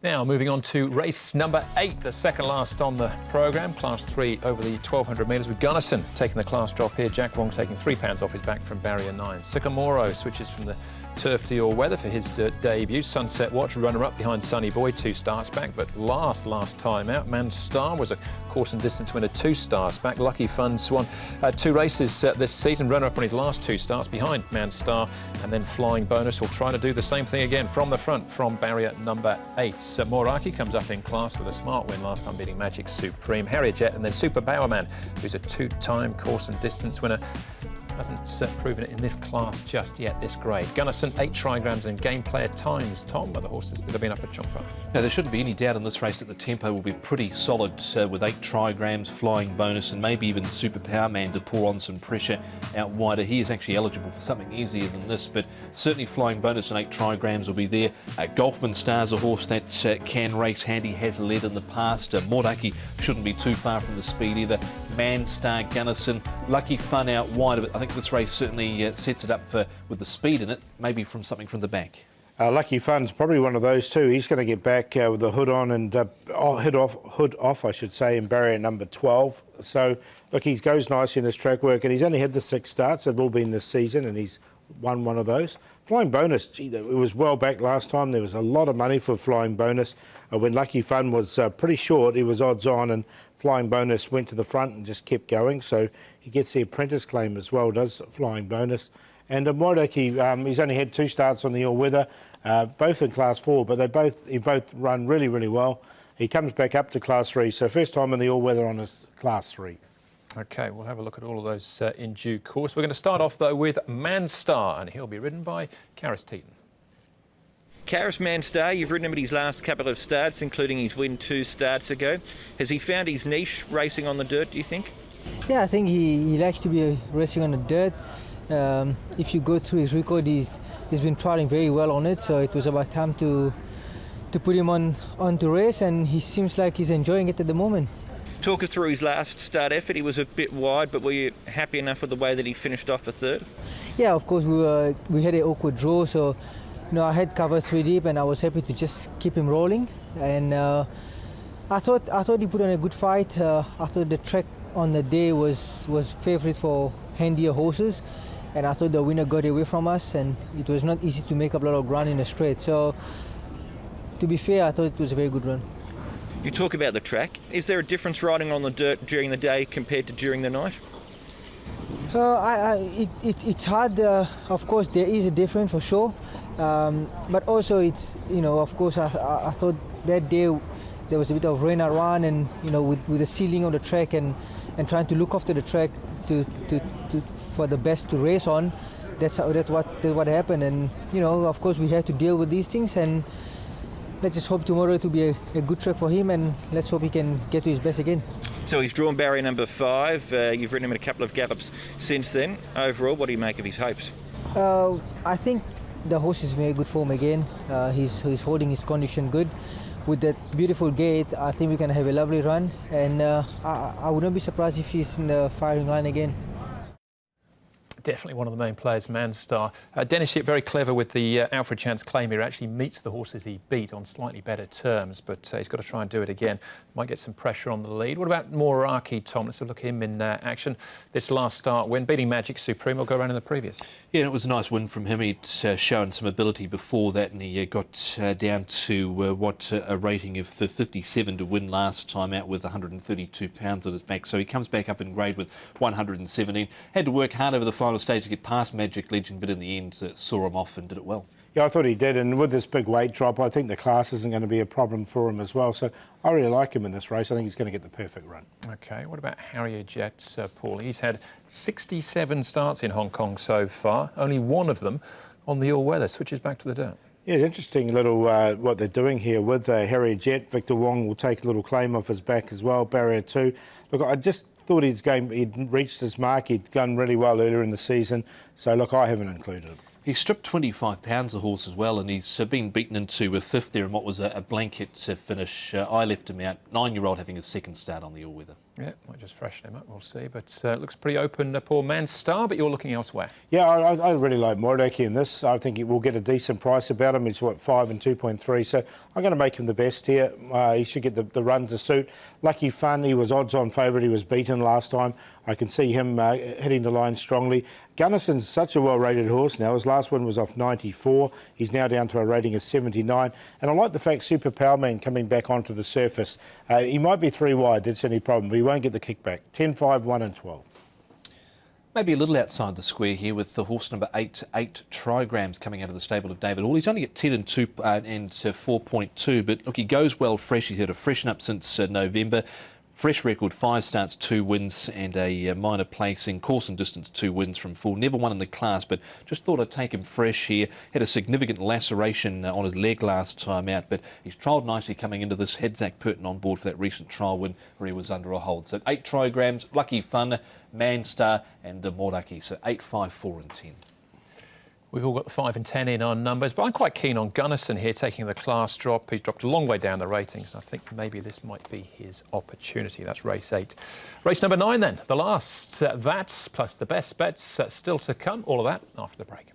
Now moving on to race number 8, the second last on the programme, Class 3 over the 1200 metres with Gunnison taking the class drop here. Jack Wong taking £3 off his back from barrier 9. Sycamoro switches from the turf to your weather for his debut. Sunset Watch runner-up behind Sunny Boy, 2 starts back, but last time out. Man Star was a course and distance winner, 2 starts back. Lucky Funds won 2 races this season, runner-up on his last 2 starts behind Man Star, and then Flying Bonus will try to do the same thing again from the front from barrier number 8. Moraki comes up in class with a smart win last time, beating Magic Supreme. Harrier Jet, and then Super Bowerman, who's a 2-time course and distance winner. Hasn't proven it in this class just yet, this grade. Gunnison, 8 trigrams and game player times. Tom, are the horses that have been up at Chongfa? Now, there shouldn't be any doubt in this race that the tempo will be pretty solid with 8 trigrams, Flying Bonus, and maybe even Super Powerman to pour on some pressure out wider. He is actually eligible for something easier than this, but certainly Flying Bonus and 8 trigrams will be there. Golfman Star's a horse that can race handy, has led in the past. Moraki shouldn't be too far from the speed either. Man Star, Gunnison, Lucky Fun out wide, but I think this race certainly sets it up for with the speed in it, maybe from something from the back. Lucky Fun's probably one of those too. He's going to get back with the hood on and hood off, I should say, in barrier number 12. So look, he goes nicely in his track work, and he's only had the 6 starts. They've all been this season, and he's won one of those. Flying Bonus, gee, it was well back last time. There was a lot of money for Flying Bonus. When Lucky Fun was pretty short, he was odds on, and Flying Bonus went to the front and just kept going. So he gets the apprentice claim as well, does Flying Bonus. And Moraki, he's only had 2 starts on the all-weather, both in Class 4, but they both run really, really well. He comes back up to Class 3, so first time in the all-weather on his Class 3. OK, we'll have a look at all of those in due course. We're going to start off, though, with Man Star, and he'll be ridden by Sha Tin. Man Star, you've ridden him at his last couple of starts, including his win 2 starts ago. Has he found his niche racing on the dirt, do you think? Yeah, I think he likes to be racing on the dirt. If you go through his record, he's been trotting very well on it, so it was about time to put him on to race, and he seems like he's enjoying it at the moment. Talk us through his last start effort. He was a bit wide, but were you happy enough with the way that he finished off for 3rd? Yeah, of course, we had an awkward draw, so I had cover 3 deep, and I was happy to just keep him rolling. And I thought he put on a good fight. I thought the track on the day was favourite for handier horses, and I thought the winner got away from us, and it was not easy to make up a lot of ground in a straight. So, to be fair, I thought it was a very good run. You talk about the track. Is there a difference riding on the dirt during the day compared to during the night? It's hard. Of course, there is a difference for sure. But also, it's of course, I thought that day there was a bit of rain around, and with the ceiling of the track and trying to look after the track for the best to race on. That's what happened, and of course we had to deal with these things, and let's just hope tomorrow to be a good track for him, and let's hope he can get to his best again. So he's drawn barrier number 5. You've ridden him in a couple of gallops since then. Overall, what do you make of his hopes? I think the horse is in very good form again. He's holding his condition good. With that beautiful gait, I think we can have a lovely run, and I wouldn't be surprised if he's in the firing line again. Definitely one of the main players, Man Star. Dennis Yip, very clever with the Alfred Chance claim here. Actually meets the horses he beat on slightly better terms, but he's got to try and do it again. Might get some pressure on the lead. What about Moraki, Tom? Let's have a look at him in action. This last start win, beating Magic Supreme. Will go around in the previous. Yeah, and it was a nice win from him. He'd shown some ability before that, and he got down to a rating of 57 to win last time out with 132 pounds on his back. So he comes back up in grade with 117. Had to work hard over the final stage to get past Magic Legend, but in the end saw him off and did it well. Yeah, I thought he did, and with this big weight drop, I think the class isn't going to be a problem for him as well. So I really like him in this race. I think he's going to get the perfect run. OK, what about Harrier Jet, Paul? He's had 67 starts in Hong Kong so far, only one of them on the all-weather. Switches back to the dirt. Yeah, it's interesting little what they're doing here with Harrier Jet. Victor Wong will take a little claim off his back as well, barrier 2. Look, I just thought he'd reached his mark. He'd done really well earlier in the season. So, look, I haven't included him. He stripped 25 pounds the horse as well, and he's been beaten into a 5th there in what was a blanket finish. I left him out. 9-year-old having his 2nd start on the all-weather. Yeah, might just freshen him up, we'll see. But it looks pretty open, Paul Manstar, but you're looking elsewhere. Yeah, I really like Moradaki in this. I think we'll get a decent price about him. He's, what, 5 and 2.3, so I'm going to make him the best here. He should get the run to suit. Lucky Fun, he was odds-on favourite. He was beaten last time. I can see him hitting the line strongly. Gunnarson's such a well-rated horse now. His last win was off 94. He's now down to a rating of 79. And I like the fact Super Powerman coming back onto the surface. He might be 3 wide, that's any problem, but he won't get the kickback. 10, 5, 1 and 12. Maybe a little outside the square here with the horse number 8 Trigrams coming out of the stable of David Hall. He's only at 10 and 4.2, but look, he goes well fresh. He's had a freshen up since November. Fresh record, 5 starts, 2 wins and a minor placing. Course and distance, 2 wins from full. Never won in the class, but just thought I'd take him fresh here. Had a significant laceration on his leg last time out, but he's trialled nicely coming into this. Had Zach Purton on board for that recent trial win where he was under a hold. So 8 Trigrams, Lucky Fun, Manstar and Moradaki. So 8, 5, 4 and 10. We've all got the 5 and 10 in our numbers, but I'm quite keen on Gunnarson here, taking the class drop. He's dropped a long way down the ratings. I think maybe this might be his opportunity. That's race 8. Race number 9 then, the last. That plus the best bets still to come. All of that after the break.